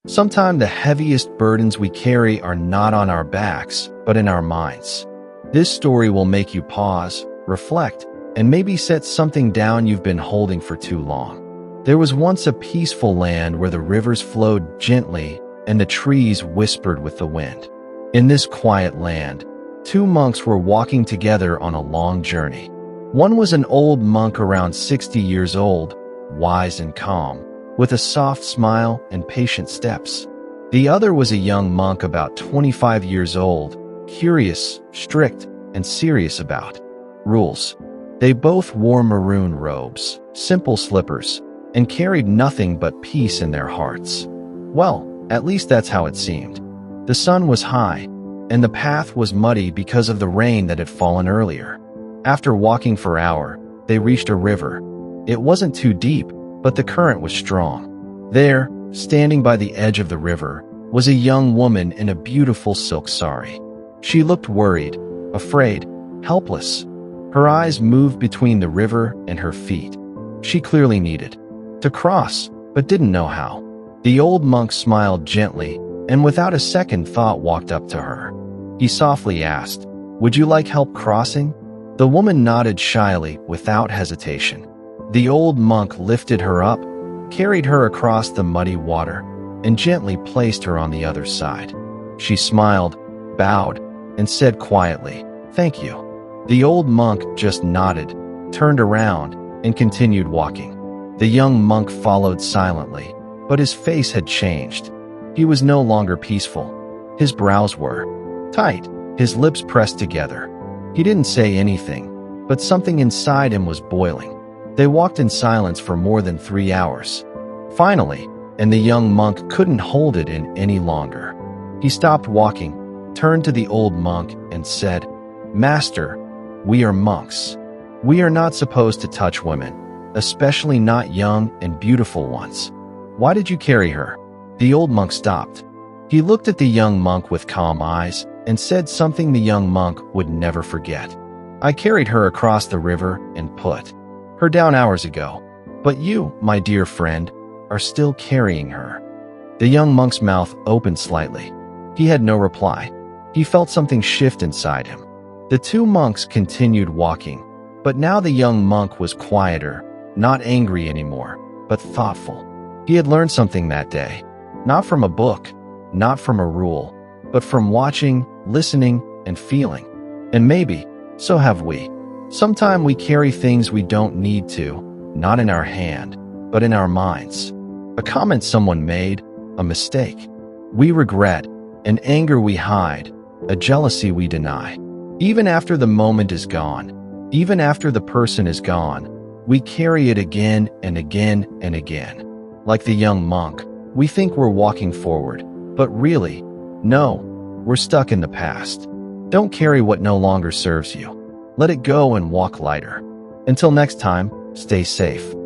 Sometimes the heaviest burdens we carry are not on our backs, but in our minds. This story will make you pause, reflect, and maybe set something down you've been holding for too long. There was once a peaceful land where the rivers flowed gently and the trees whispered with the wind. In this quiet land, two monks were walking together on a long journey. One was an old monk around 60 years old, wise and calm, with a soft smile and patient steps. The other was a young monk about 25 years old, curious, strict, and serious about rules. They both wore maroon robes, simple slippers, and carried nothing but peace in their hearts. Well, at least that's how it seemed. The sun was high, and the path was muddy because of the rain that had fallen earlier. After walking for an hour, they reached a river. It wasn't too deep, but the current was strong. There, standing by the edge of the river, was a young woman in a beautiful silk sari. She looked worried, afraid, helpless. Her eyes moved between the river and her feet. She clearly needed to cross, but didn't know how. The old monk smiled gently, and without a second thought walked up to her. He softly asked, "Would you like help crossing?" The woman nodded shyly, without hesitation. The old monk lifted her up, carried her across the muddy water, and gently placed her on the other side. She smiled, bowed, and said quietly, "Thank you." The old monk just nodded, turned around, and continued walking. The young monk followed silently, but his face had changed. He was no longer peaceful. His brows were tight, his lips pressed together. He didn't say anything, but something inside him was boiling. They walked in silence for more than 3 hours. Finally, and the young monk couldn't hold it in any longer. He stopped walking, turned to the old monk, and said, "Master, we are monks. We are not supposed to touch women, especially not young and beautiful ones. Why did you carry her?" The old monk stopped. He looked at the young monk with calm eyes and said something the young monk would never forget. "I carried her across the river and put her down hours ago. But you, my dear friend, are still carrying her." The young monk's mouth opened slightly. He had no reply. He felt something shift inside him. The two monks continued walking, but now the young monk was quieter, not angry anymore, but thoughtful. He had learned something that day, not from a book, not from a rule, but from watching, listening, and feeling. And maybe, so have we. Sometimes we carry things we don't need to, not in our hand, but in our minds. A comment someone made, a mistake we regret, an anger we hide, a jealousy we deny. Even after the moment is gone, even after the person is gone, we carry it again and again and again. Like the young monk, we think we're walking forward, but really, no, we're stuck in the past. Don't carry what no longer serves you. Let it go and walk lighter. Until next time, stay safe.